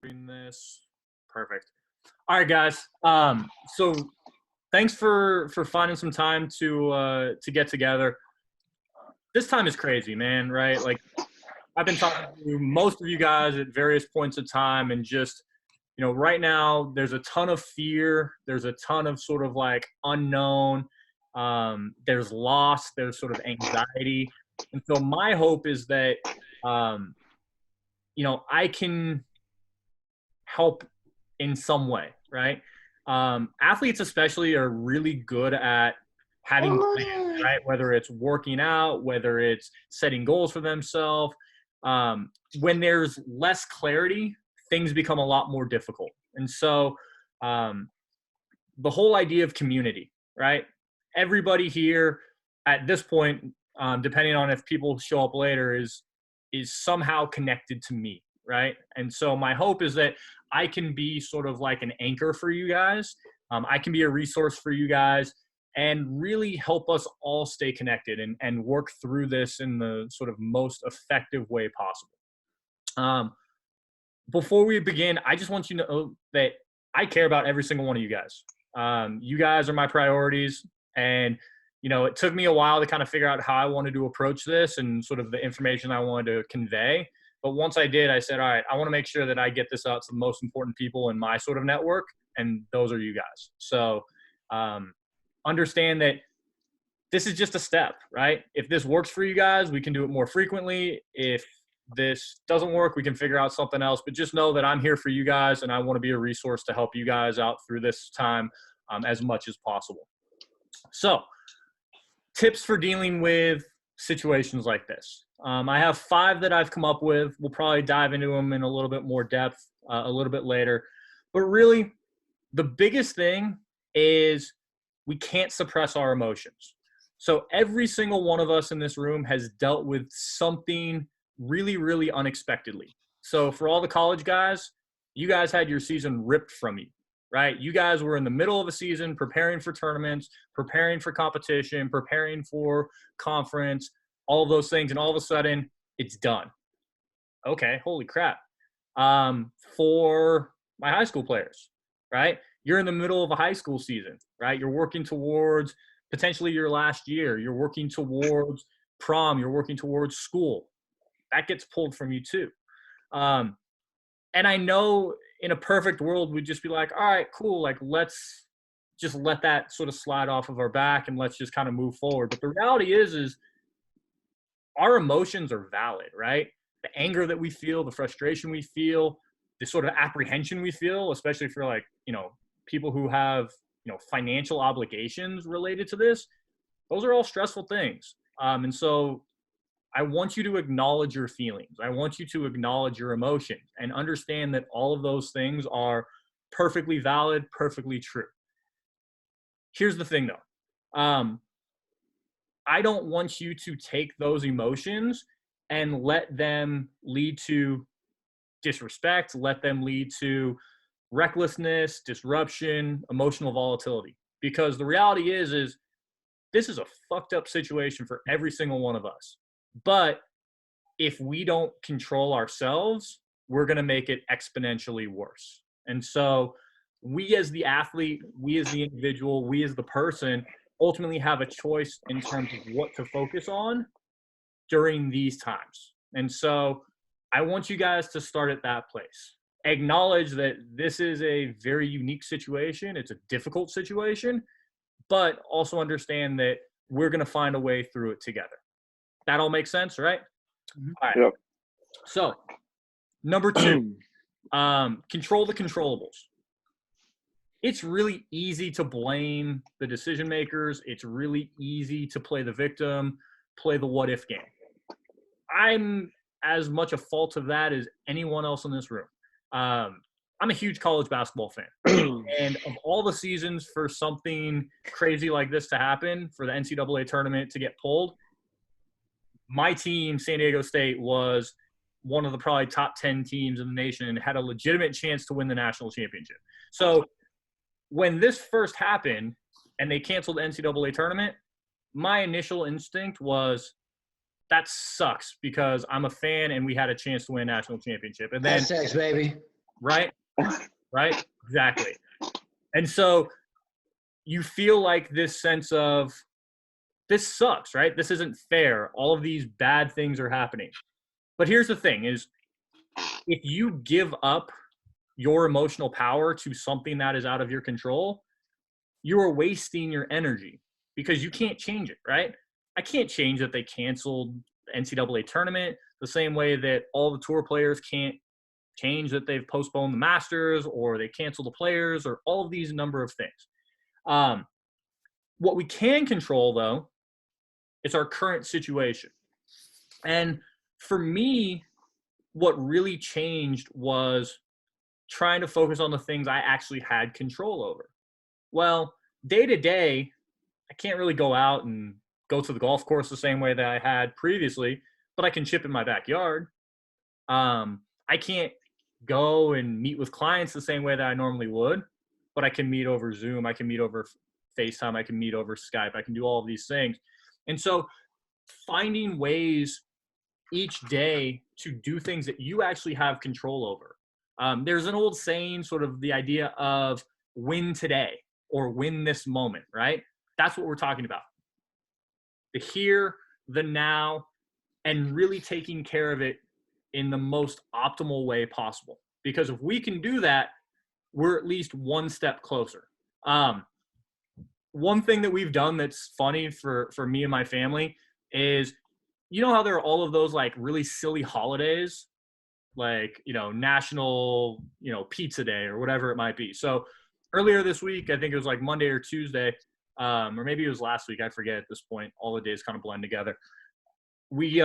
Doing this. Perfect. All right, guys. So thanks for finding some time to get together. This time is crazy, man, right? Like I've been talking to most of you guys at various points of time and just, right now there's a ton of fear, there's a ton of sort of like unknown, there's loss, there's sort of anxiety. And so my hope is that um, I can help in some way, right? Athletes especially are really good at having plans, right? Whether it's working out, whether it's setting goals for themselves. When there's less clarity, things become a lot more difficult. And so um, the whole idea of community, right? Everybody here at this point, depending on if people show up later, is somehow connected to me, right? And so my hope is that I can be sort of like an anchor for you guys. I can be a resource for you guys and really help us all stay connected and work through this in the sort of most effective way possible. Before we begin, I just want you to know that I care about every single one of you guys. You guys are my priorities. And, it took me a while to kind of figure out how I wanted to approach this and sort of the information I wanted to convey. But once I did, I said, all right, I want to make sure that I get this out to the most important people in my sort of network. And those are you guys. So understand that this is just a step, right? If this works for you guys, we can do it more frequently. If this doesn't work, we can figure out something else. But just know that I'm here for you guys, and I want to be a resource to help you guys out through this time as much as possible. So, tips for dealing with situations like this. I have 5 that I've come up with. We'll probably dive into them in a little bit more depth a little bit later. But really, the biggest thing is we can't suppress our emotions. So every single one of us in this room has dealt with something really, really unexpectedly. So for all the college guys, you guys had your season ripped from you, right? You guys were in the middle of a season preparing for tournaments, preparing for competition, preparing for conference, all of those things. And all of a sudden it's done. Okay, holy crap. For my high school players, right? You're in the middle of a high school season, right? You're working towards potentially your last year. You're working towards prom. You're working towards school. That gets pulled from you too. And I know in a perfect world, we'd just be like, all right, cool. Like, let's just let that sort of slide off of our back and let's just kind of move forward. But the reality is our emotions are valid, right? The anger that we feel, the frustration we feel, the sort of apprehension we feel, especially for like, people who have, financial obligations related to this, those are all stressful things. And so I want you to acknowledge your feelings. I want you to acknowledge your emotions and understand that all of those things are perfectly valid, perfectly true. Here's the thing though. I don't want you to take those emotions and let them lead to disrespect, let them lead to recklessness, disruption, emotional volatility. Because the reality is this is a fucked up situation for every single one of us. But if we don't control ourselves, we're going to make it exponentially worse. And so we as the athlete, we as the individual, we as the person ultimately have a choice in terms of what to focus on during these times. And so I want you guys to start at that place. Acknowledge that this is a very unique situation. It's a difficult situation, but also understand that we're going to find a way through it together. That all makes sense, right? Mm-hmm. All right. Yep. So, number 2, control the controllables. It's really easy to blame the decision makers. It's really easy to play the victim, play the what if game. I'm as much a fault of that as anyone else in this room. I'm a huge college basketball fan. And of all the seasons for something crazy like this to happen, for the NCAA tournament to get pulled, my team, San Diego State, was one of the probably top 10 teams in the nation and had a legitimate chance to win the national championship. So when this first happened and they canceled the NCAA tournament, my initial instinct was, that sucks because I'm a fan and we had a chance to win a national championship. And then Hashtags, baby. right? Right? Exactly. And so you feel like this sense of this sucks, right? This isn't fair. All of these bad things are happening. But here's the thing is if you give up your emotional power to something that is out of your control, you are wasting your energy because you can't change it, right? I can't change that they canceled the NCAA tournament the same way that all the tour players can't change that they've postponed the Masters or they cancel the players or all of these number of things. Um, what we can control, though, is our current situation. And for me, what really changed was trying to focus on the things I actually had control over. Well, day to day, I can't really go out and go to the golf course the same way that I had previously, but I can chip in my backyard. I can't go and meet with clients the same way that I normally would, but I can meet over Zoom, I can meet over FaceTime, I can meet over Skype, I can do all of these things. And so finding ways each day to do things that you actually have control over. There's an old saying, sort of the idea of win today or win this moment, right? That's what we're talking about. The here, the now, and really taking care of it in the most optimal way possible. Because if we can do that, we're at least one step closer. Um, One thing that we've done that's funny for me and my family is, you know how there are all of those like really silly holidays, like National Pizza Day or whatever it might be. So earlier this week, I think it was like Monday or Tuesday, or maybe it was last week. I forget at this point. All the days kind of blend together. We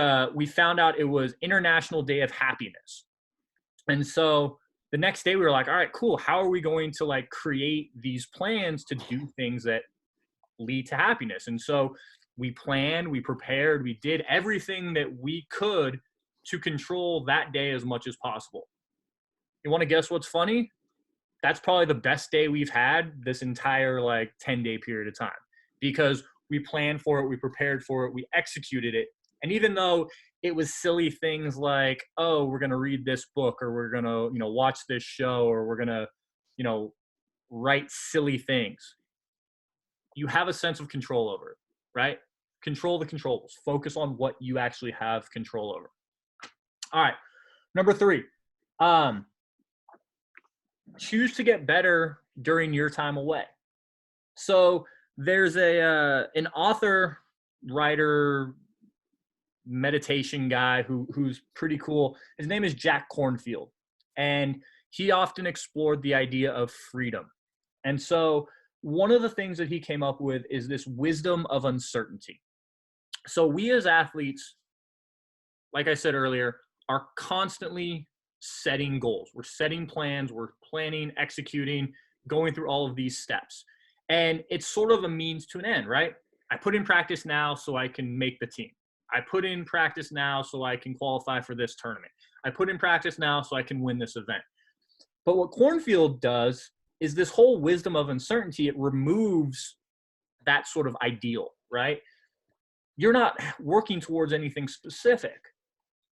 found out it was International Day of Happiness, and so the next day we were like, all right, cool. How are we going to like create these plans to do things that lead to happiness? And so we planned, we prepared, we did everything that we could to control that day as much as possible. You want to guess what's funny? That's probably the best day we've had this entire like 10-day period of time because we planned for it, we prepared for it, we executed it. And even though it was silly things like, oh, we're going to read this book or we're going to, watch this show or we're going to, you know, write silly things, you have a sense of control over it, right? Control the controllables. Focus on what you actually have control over. All right. Number 3, choose to get better during your time away. So there's an author, writer, meditation guy who's pretty cool. His name is Jack Cornfield, and he often explored the idea of freedom. And so one of the things that he came up with is this wisdom of uncertainty. So we as athletes, like I said earlier, are constantly setting goals. We're setting plans, we're planning, executing, going through all of these steps. And it's sort of a means to an end, right? I put in practice now so I can make the team. I put in practice now so I can qualify for this tournament. I put in practice now so I can win this event. But what Cornfield does is this whole wisdom of uncertainty, it removes that sort of ideal, right? You're not working towards anything specific.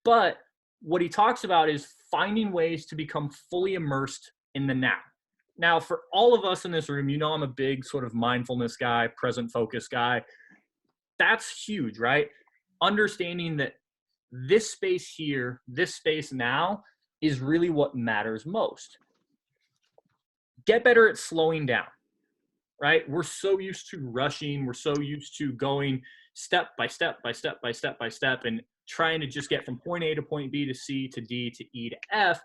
But what he talks about is finding ways to become fully immersed in the now. Now, for all of us in this room, I'm a big sort of mindfulness guy, present focus guy. That's huge, right? Understanding that this space here, this space now is really what matters most. Get better at slowing down, right? We're so used to rushing. We're so used to going step by step by step by step by step and trying to just get from point A to point B to C to D to E to F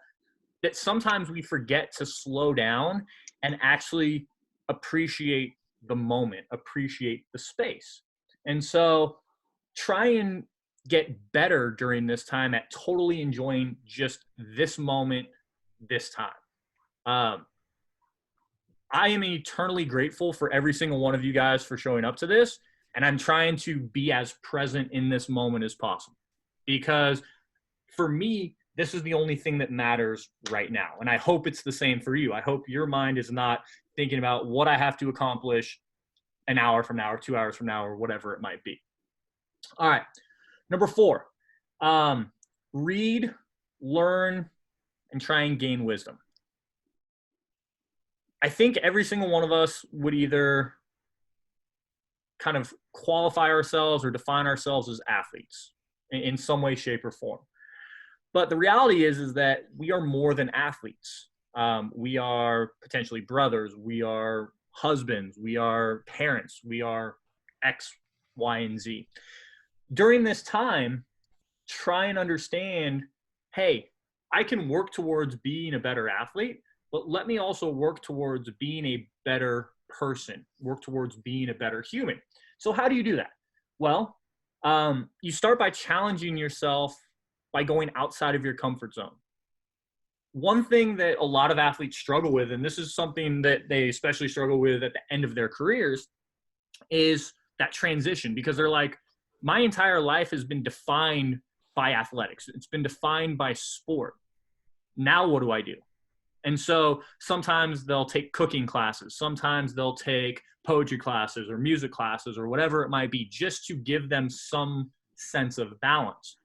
that sometimes we forget to slow down and actually appreciate the moment, appreciate the space. And so try and get better during this time at totally enjoying just this moment, this time. I am eternally grateful for every single one of you guys for showing up to this. And I'm trying to be as present in this moment as possible because for me, this is the only thing that matters right now. And I hope it's the same for you. I hope your mind is not thinking about what I have to accomplish an hour from now or 2 hours from now or whatever it might be. All right. Number 4, read, learn, and try and gain wisdom. I think every single one of us would either kind of qualify ourselves or define ourselves as athletes in some way, shape, or form. But the reality is that we are more than athletes. We are potentially brothers. We are husbands. We are parents. We are X, Y, and Z. During this time, try and understand, hey, I can work towards being a better athlete, but let me also work towards being a better person, work towards being a better human. So how do you do that? Well, you start by challenging yourself by going outside of your comfort zone. One thing that a lot of athletes struggle with, and this is something that they especially struggle with at the end of their careers, is that transition, because they're like, my entire life has been defined by athletics. It's been defined by sport. Now what do I do? And so sometimes they'll take cooking classes. Sometimes they'll take poetry classes or music classes or whatever it might be, just to give them some sense of balance.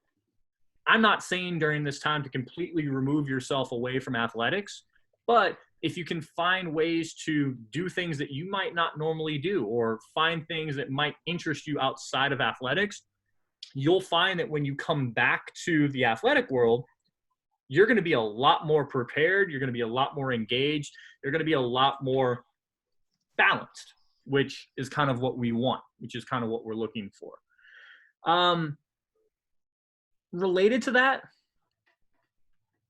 I'm not saying during this time to completely remove yourself away from athletics, but if you can find ways to do things that you might not normally do, or find things that might interest you outside of athletics, you'll find that when you come back to the athletic world, you're going to be a lot more prepared. You're going to be a lot more engaged. You're going to be a lot more balanced, which is kind of what we want, which is kind of what we're looking for. Related to that,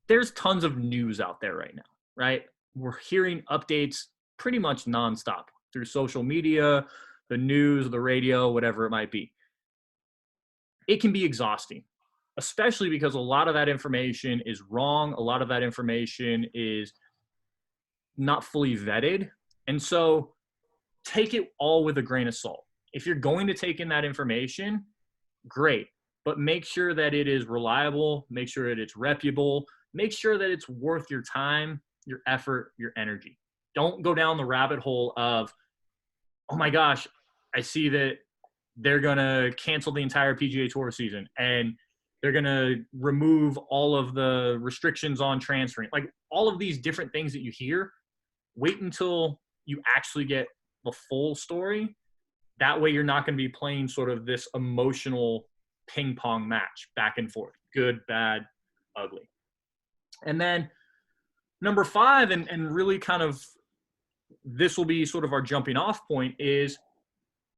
there's tons of news out there right now, right? We're hearing updates pretty much nonstop through social media, the news, the radio, whatever it might be. It can be exhausting, especially because a lot of that information is wrong. A lot of that information is not fully vetted. And so take it all with a grain of salt. If you're going to take in that information, great. But make sure that it is reliable, make sure that it's reputable, make sure that it's worth your time, your effort, your energy. Don't go down the rabbit hole of, oh my gosh, I see that they're going to cancel the entire PGA Tour season and they're going to remove all of the restrictions on transferring. Like all of these different things that you hear, wait until you actually get the full story. That way you're not going to be playing sort of this emotional ping pong match back and forth, good, bad, ugly. And then number 5, and really kind of this will be sort of our jumping off point, is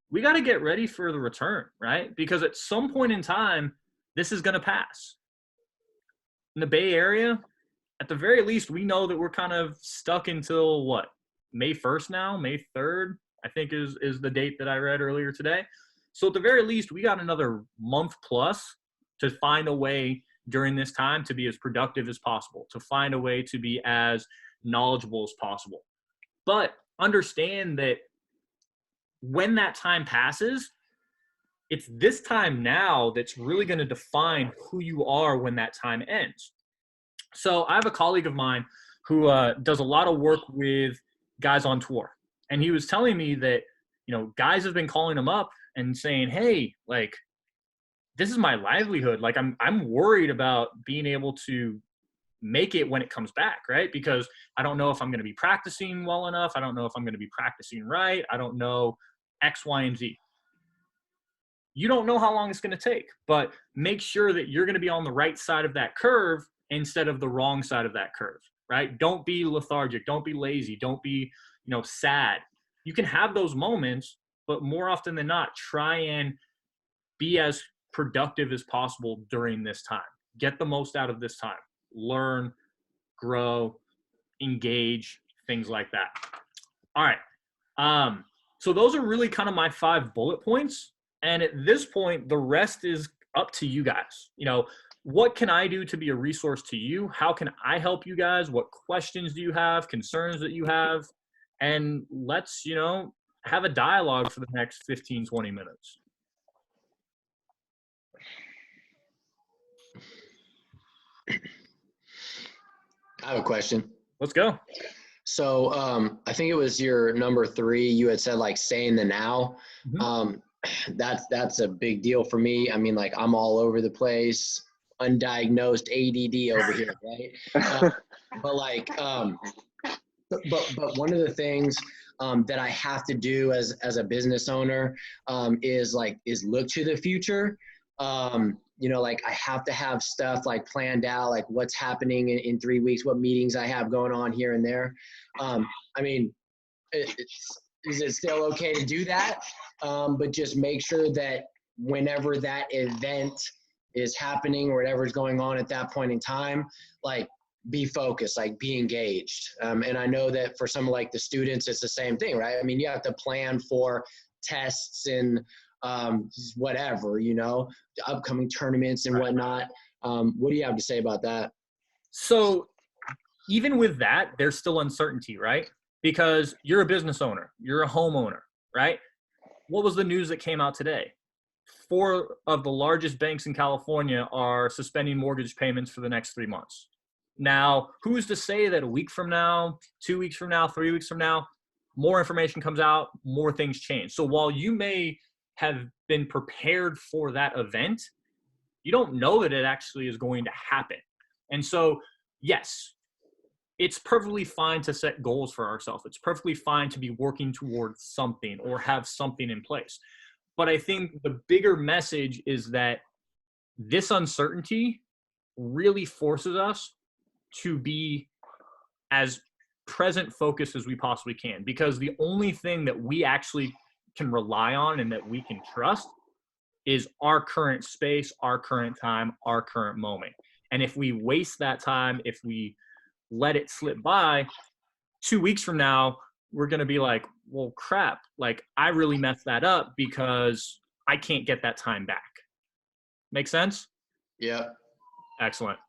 we got to get ready for the return, right? Because at some point in time, this is going to pass. In the Bay Area, at the very least, we know that we're kind of stuck until what? May 1st now, May 3rd, I think is the date that I read earlier today. So at the very least, we got another month plus to find a way during this time to be as productive as possible, to find a way to be as knowledgeable as possible. But understand that when that time passes, it's this time now that's really going to define who you are when that time ends. So I have a colleague of mine who does a lot of work with guys on tour. And he was telling me that, you know, guys have been calling him up and saying, hey, like, this is my livelihood. Like, I'm worried about being able to make it when it comes back, right? Because I don't know if I'm going to be practicing well enough. I don't know if I'm going to be practicing right. I don't know X, Y, and Z. You don't know how long it's going to take, but make sure that you're going to be on the right side of that curve instead of the wrong side of that curve, right? Don't be lethargic. Don't be lazy. Don't be, sad. You can have those moments, but more often than not, try and be as productive as possible during this time. Get the most out of this time. Learn, grow, engage, things like that. All right. So those are really kind of my 5 bullet points. And at this point, the rest is up to you guys. What can I do to be a resource to you? How can I help you guys? What questions do you have, concerns that you have? And let's, have a dialogue for the next 15, 20 minutes. I have a question. Let's go. So I think it was your number 3. You had said like saying the now. Mm-hmm. That's a big deal for me. I mean, like I'm all over the place, undiagnosed ADD over here, right? But like, But one of the things that I have to do as a business owner is look to the future. Like I have to have stuff like planned out, like what's happening in 3 weeks, what meetings I have going on here and there. I mean, is it still okay to do that? But just make sure that whenever that event is happening or whatever's going on at that point in time, like be focused, like be engaged. And I know that for some like the students, it's the same thing, right? I mean, you have to plan for tests and whatever, the upcoming tournaments and whatnot. What do you have to say about that? So even with that, there's still uncertainty, right? Because you're a business owner, you're a homeowner, right? What was the news that came out today? 4 of the largest banks in California are suspending mortgage payments for the next 3 months. Now, who's to say that a week from now, 2 weeks from now, 3 weeks from now, more information comes out, more things change. So while you may have been prepared for that event, you don't know that it actually is going to happen. And so, yes, it's perfectly fine to set goals for ourselves. It's perfectly fine to be working towards something or have something in place. But I think the bigger message is that this uncertainty really forces us to be as present focused as we possibly can, because the only thing that we actually can rely on and that we can trust is our current space, our current time, our current moment. And if we waste that time, if we let it slip by, 2 weeks from now, we're going to be like, well, crap, like I really messed that up because I can't get that time back. Make sense? Yeah. Excellent.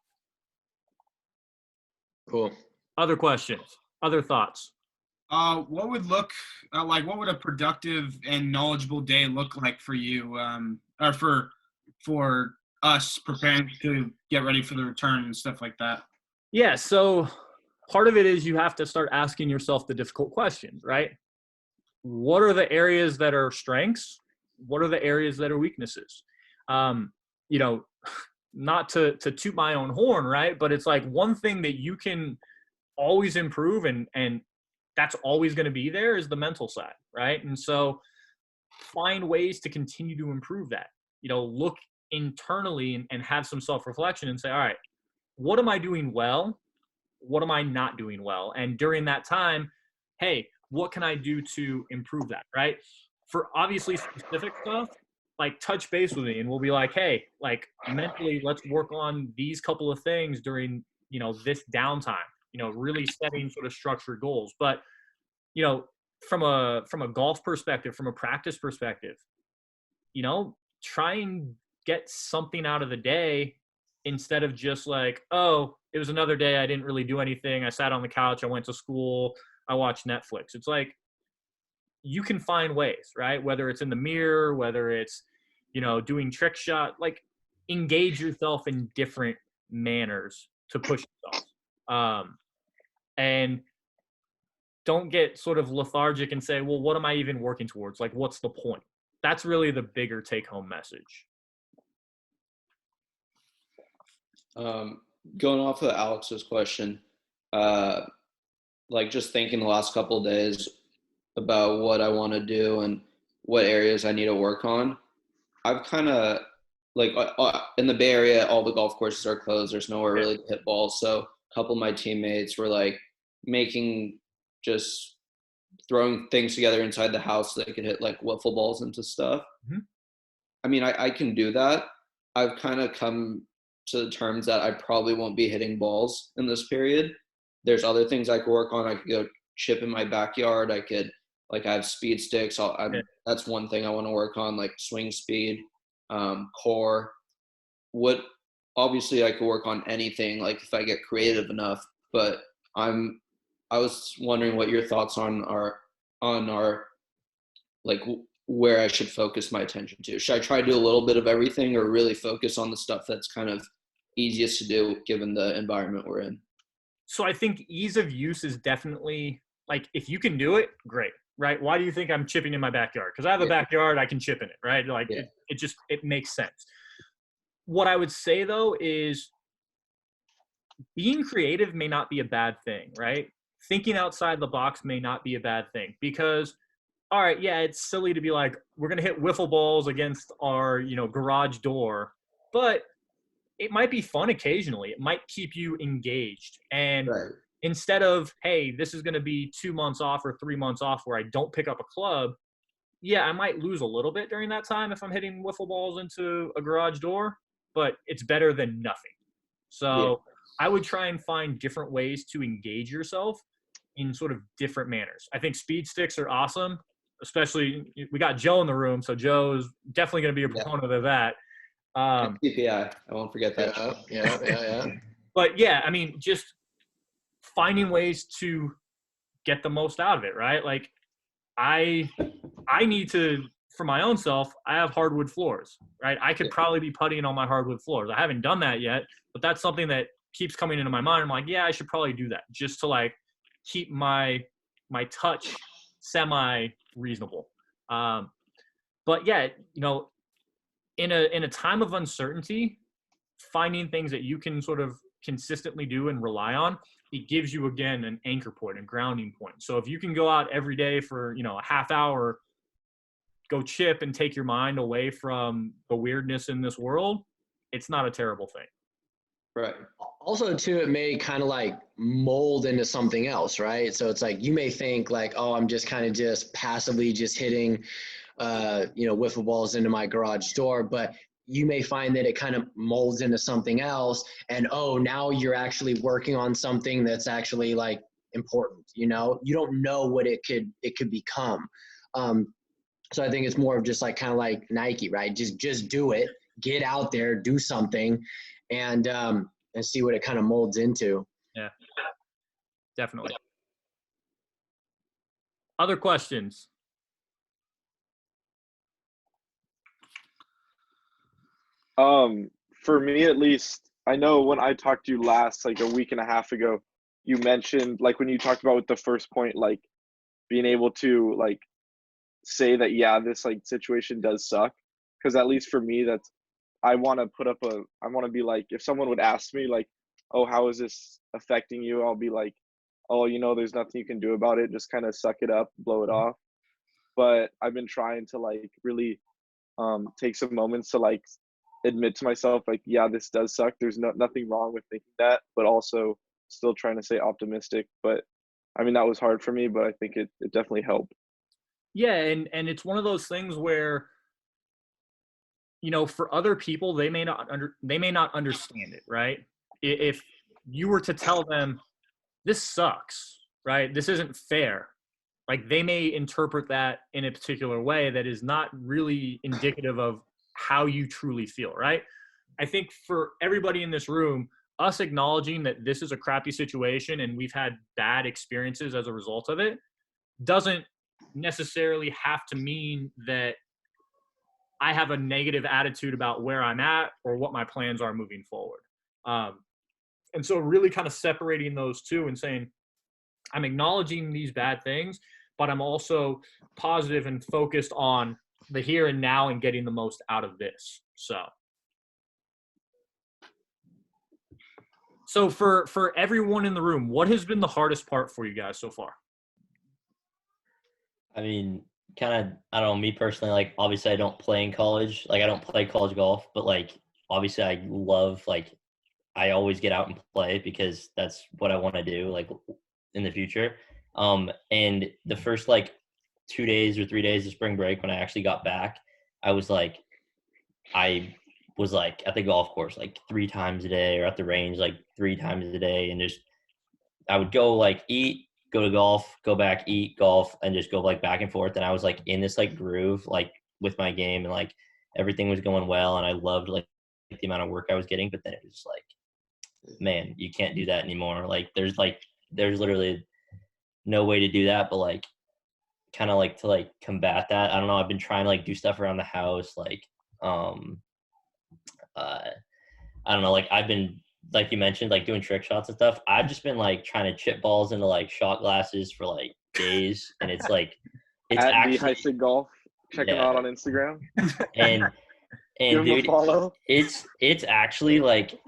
Cool. Other questions? Other thoughts? What would look what would a productive and knowledgeable day look like for you, or for us preparing to get ready for the return and stuff like that? Yeah, so part of it is you have to start asking yourself the difficult questions, right? What are the areas that are strengths? What are the areas that are weaknesses? Not to toot my own horn, right? But it's like one thing that you can always improve and that's always going to be there is the mental side, right? And so find ways to continue to improve that. Look internally and have some self-reflection and say, all right, what am I doing well? What am I not doing well? And during that time, hey, what can I do to improve that, right? For obviously specific stuff, like touch base with me and we'll be like, hey, like mentally, let's work on these couple of things during, this downtime, really setting sort of structured goals. But, from a golf perspective, from a practice perspective, try and get something out of the day instead of just like, oh, it was another day. I didn't really do anything. I sat on the couch. I went to school. I watched Netflix. It's like, you can find ways, right? Whether it's in the mirror, whether it's, doing trick shot, like engage yourself in different manners to push yourself. And don't get sort of lethargic and say, well, what am I even working towards? Like, what's the point? That's really the bigger take home message. Going off of Alex's question, just thinking the last couple of days about what I want to do and what areas I need to work on. I've kind of in the Bay Area, all the golf courses are closed. There's nowhere really to hit balls. So a couple of my teammates were like just throwing things together inside the house so they could hit like wiffle balls into stuff. Mm-hmm. I mean, I can do that. I've kind of come to the terms that I probably won't be hitting balls in this period. There's other things I could work on. I could go chip in my backyard. I could I have speed sticks. That's one thing I want to work on, like swing speed, core. Obviously I could work on anything, like if I get creative enough, but I was wondering what your thoughts on our like where I should focus my attention to. Should I try to do a little bit of everything or really focus on the stuff that's kind of easiest to do given the environment we're in? So I think ease of use is definitely, like, if you can do it, great, right? Why do you think I'm chipping in my backyard? Because I have a backyard, I can chip in it, right? Like it makes sense. What I would say though is being creative may not be a bad thing, right? thinking outside the box may not be a bad thing, because all right, yeah, it's silly to be like, we're going to hit wiffle balls against our, garage door, but it might be fun occasionally. It might keep you engaged. And Right. instead of, hey, this is going to be 2 months off or 3 months off where I don't pick up a club, yeah, I might lose a little bit during that time if I'm hitting wiffle balls into a garage door, but it's better than nothing. So I would try and find different ways to engage yourself in sort of different manners. I think speed sticks are awesome, especially we got Joe in the room. So Joe's definitely going to be a proponent of that. CPI, I won't forget that. Yeah. But yeah, I mean, just finding ways to get the most out of it, right? Like I need to, for my own self, I have hardwood floors, right? I could probably be putting on my hardwood floors. I haven't done that yet, but that's something that keeps coming into my mind. I'm like, yeah, I should probably do that just to like keep my touch semi reasonable. But yeah, in a time of uncertainty, finding things that you can sort of consistently do and rely on, it gives you, again, an anchor point, a grounding point. So if you can go out every day for, a half hour, go chip and take your mind away from the weirdness in this world, it's not a terrible thing. Right. Also, too, it may kind of like mold into something else, right? So it's like you may think like, oh, I'm just kind of just passively just hitting, wiffle balls into my garage door, but you may find that it kind of molds into something else, and now you're actually working on something that's actually like important. You don't know what it could become. So I think it's more of just like kind of like Nike, right? Just do it, get out there, do something, and see what it kind of molds into. Yeah, definitely. Other questions? For me at least, I know when I talked to you last, like a week and a half ago, you mentioned like when you talked about with the first point, like being able to like say that, yeah, this like situation does suck. Cause at least for me, I want to be like, if someone would ask me like, oh, how is this affecting you? I'll be like, oh, there's nothing you can do about it. Just kind of suck it up, blow it off. But I've been trying to like really take some moments to like admit to myself like, yeah, this does suck. There's nothing wrong with thinking that, but also still trying to stay optimistic. But I mean, that was hard for me, but I think it definitely helped. Yeah, and it's one of those things where, for other people, they may not understand it, right? If you were to tell them this sucks, right? This isn't fair. Like they may interpret that in a particular way that is not really indicative of how you truly feel, right? I think for everybody in this room, us acknowledging that this is a crappy situation and we've had bad experiences as a result of it doesn't necessarily have to mean that I have a negative attitude about where I'm at or what my plans are moving forward. And so really kind of separating those two and saying, I'm acknowledging these bad things, but I'm also positive and focused on the here and now and getting the most out of this. So for everyone in the room, what has been the hardest part for you guys so far? I mean, kind of, I don't know, me personally, like, obviously I don't play in college. Like, I don't play college golf, but, like, obviously I love, like, I always get out and play because that's what I want to do, like, in the future. And the first, like, 2 days or 3 days of spring break when I actually got back, I was at the golf course, like, 3 times a day, or at the range, like, 3 times a day. And just, I would go, like, eat, go to golf, go back, eat, golf, and just go like back and forth. And I was like in this like groove, like with my game, and like everything was going well. And I loved like the amount of work I was getting, but then it was like, man, you can't do that anymore. Like there's literally no way to do that, but like kind of like to like combat that. I don't know. I've been trying to like do stuff around the house. Like, I don't know, like I've been, like you mentioned, like doing trick shots and stuff. I've just been like trying to chip balls into like shot glasses for like days, and it's like it's at actually the Golf. Check him out on Instagram. And give him dude, a follow. It's actually like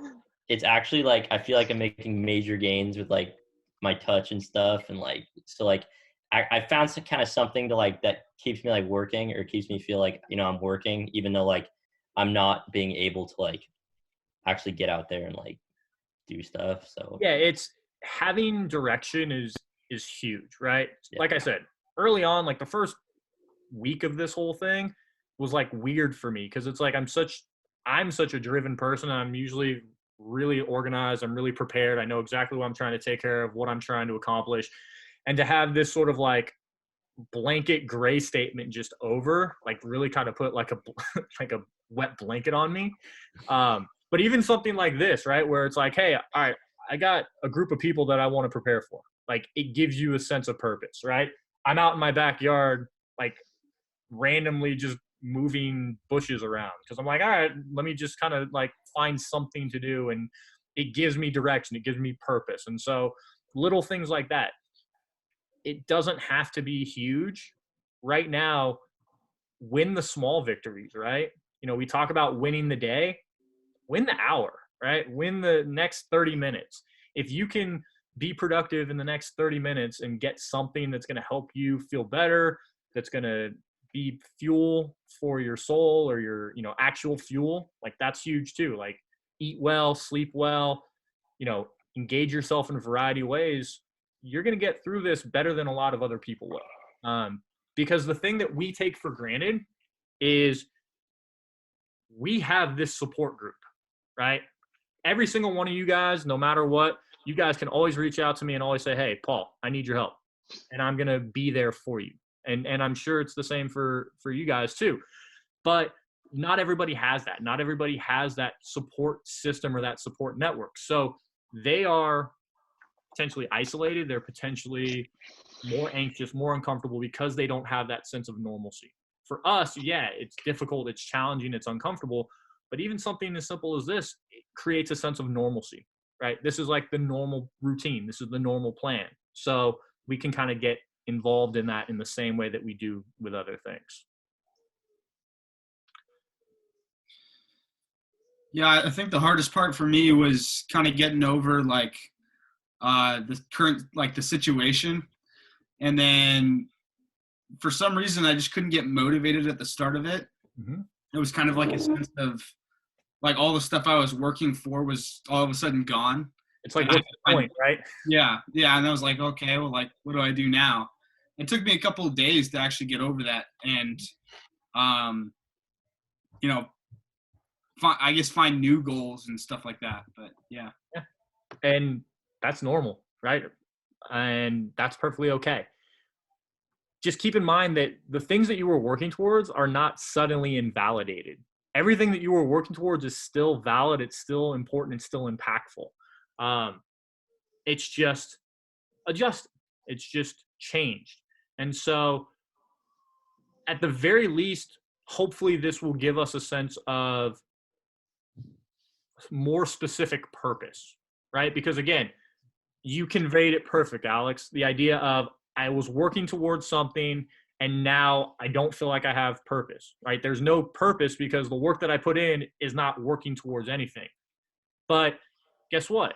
I feel like I'm making major gains with like my touch and stuff. And like, so like, I found some kind of something to like, that keeps me like working, or keeps me feel like, you know, I'm working, even though like I'm not being able to like actually get out there and like do stuff. So Yeah, it's having direction is huge, right? Yeah. Like I said, early on, like the first week of this whole thing was like weird for me, because it's like I'm such a driven person. I'm usually really organized. I'm really prepared. I know exactly what I'm trying to take care of, what I'm trying to accomplish. And to have this sort of like blanket gray statement just over, like really kind of put like a like a wet blanket on me. But even something like this, right, where it's like, hey, all right, I got a group of people that I want to prepare for. Like, it gives you a sense of purpose, right? I'm out in my backyard, like randomly just moving bushes around, because I'm like, all right, let me just kind of like find something to do, and it gives me direction, it gives me purpose. And so little things like that, it doesn't have to be huge. Right now, win the small victories, right? You know, we talk about winning the day, win the hour, right? Win the next 30 minutes. If you can be productive in the next 30 minutes and get something that's going to help you feel better, that's going to be fuel for your soul, or your, you know, actual fuel, like that's huge too. Like, eat well, sleep well, you know, engage yourself in a variety of ways. You're going to get through this better than a lot of other people will. Because the thing that we take for granted is we have this support group, right? Every single one of you guys, no matter what, you guys can always reach out to me and always say, hey, Paul, I need your help. And I'm going to be there for you. And I'm sure it's the same for you guys too. But not everybody has that. Not everybody has that support system or that support network. So they are potentially isolated. They're potentially more anxious, more uncomfortable, because they don't have that sense of normalcy. For us, yeah, it's difficult, it's challenging, it's uncomfortable. But even something as simple as this, it creates a sense of normalcy, right? This is like the normal routine. This is the normal plan. So we can kind of get involved in that in the same way that we do with other things. Yeah, I think the hardest part for me was kind of getting over like the current, like the situation. And then for some reason, I just couldn't get motivated at the start of it. Mm-hmm. It was kind of like a sense of like all the stuff I was working for was all of a sudden gone. It's like, And what's the point, right? Yeah. And I was like, okay, well, like, what do I do now? It took me a couple of days to actually get over that, and you know, I guess find new goals and stuff like that. But yeah. And that's normal, right? And that's perfectly okay. Just keep in mind that the things that you were working towards are not suddenly invalidated. Everything that you were working towards is still valid. It's still important. It's still impactful. It's just adjusted. It's just changed. And so at the very least, hopefully this will give us a sense of more specific purpose, right? Because again, you conveyed it perfect, Alex. The idea of, I was working towards something and now I don't feel like I have purpose, right? There's no purpose because the work that I put in is not working towards anything. But guess what?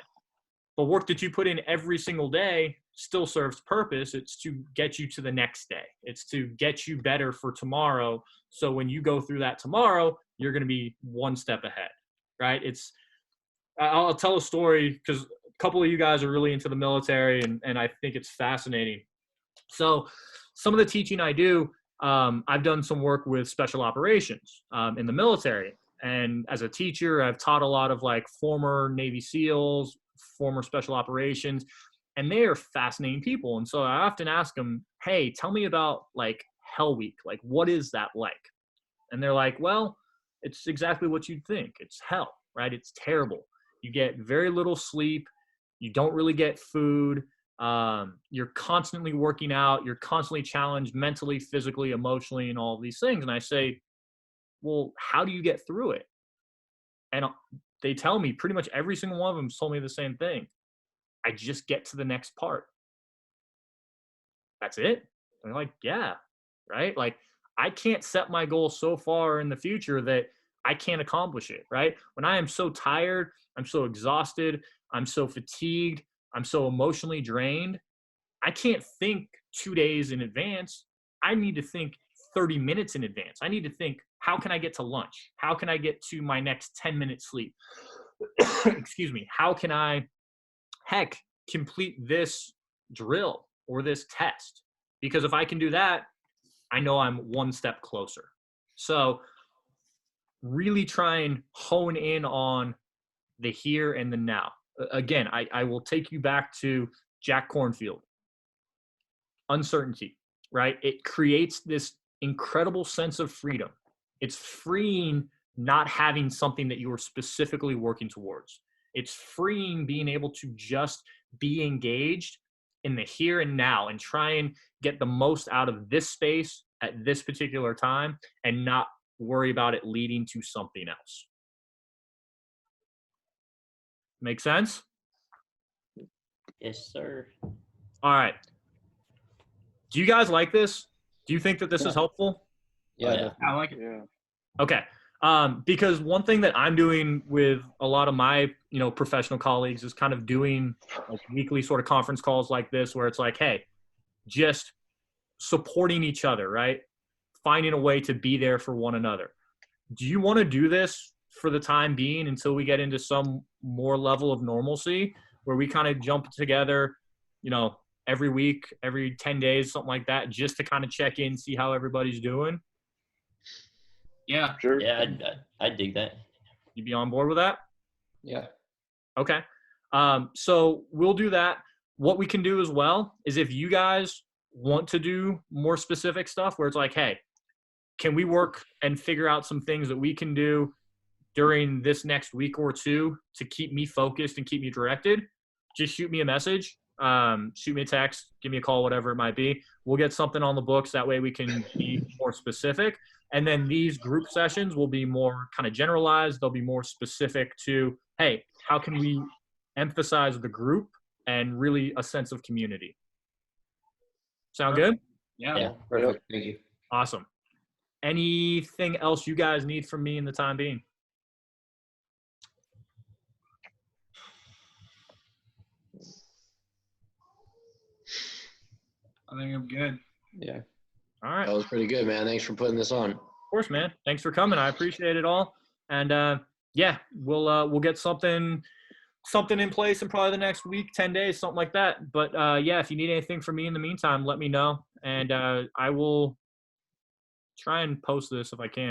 The work that you put in every single day still serves purpose. It's to get you to the next day. It's to get you better for tomorrow. So when you go through that tomorrow, you're going to be one step ahead, right? I'll tell a story because a couple of you guys are really into the military, and I think it's fascinating. So some of the teaching I do, I've done some work with special operations in the military. And as a teacher, I've taught a lot of like former Navy SEALs, former special operations, and they are fascinating people. And so I often ask them, hey, tell me about like Hell Week. Like, what is that like? And they're like, well, it's exactly what you'd think. It's hell, right? It's terrible. You get very little sleep. You don't really get food. You're constantly working out. You're constantly challenged mentally, physically, emotionally, and all of these things. And I say, well, how do you get through it? And they tell me, pretty much every single one of them told me the same thing. I just get to the next part. That's it. And they're like, yeah, right? Like, I can't set my goal so far in the future that I can't accomplish it, right? When I am so tired, I'm so exhausted, I'm so fatigued, I'm so emotionally drained. I can't think 2 days in advance. I need to think 30 minutes in advance. I need to think, how can I get to lunch? How can I get to my next 10-minute sleep? Excuse me. How can I, complete this drill or this test? Because if I can do that, I know I'm one step closer. So really try and hone in on the here and the now. Again, I will take you back to Jack Cornfield. Uncertainty, right? It creates this incredible sense of freedom. It's freeing not having something that you are specifically working towards. It's freeing being able to just be engaged in the here and now and try and get the most out of this space at this particular time and not worry about it leading to something else. Make sense? Yes, sir. All right. Do you guys like this? Do you think that this is helpful? Yeah. Yeah. I like it. Yeah. Okay. Because one thing that I'm doing with a lot of my, professional colleagues is kind of doing like weekly sort of conference calls like this, where it's like, hey, just supporting each other, right? Finding a way to be there for one another. Do you want to do this for the time being until we get into some more level of normalcy where we kind of jump together, every week, every 10 days, something like that, just to kind of check in, see how everybody's doing? Yeah. Sure. Yeah, I'd dig that. You be on board with that? Yeah. Okay. So we'll do that. What we can do as well is if you guys want to do more specific stuff where it's like, hey, can we work and figure out some things that we can do during this next week or two to keep me focused and keep me directed? Just shoot me a message, shoot me a text, give me a call, whatever it might be. We'll get something on the books. That way we can be more specific. And then these group sessions will be more kind of generalized. They'll be more specific to, hey, how can we emphasize the group and really a sense of community? Sound good? Yeah. Yeah. Perfect. Thank you. Awesome. Anything else you guys need from me in the time being? I think I'm good. Yeah. All right. That was pretty good, man. Thanks for putting this on. Of course, man. Thanks for coming. I appreciate it all. And yeah, we'll get something in place in probably the next week, 10 days, something like that. But yeah, if you need anything from me in the meantime, let me know. And I will try and post this if I can.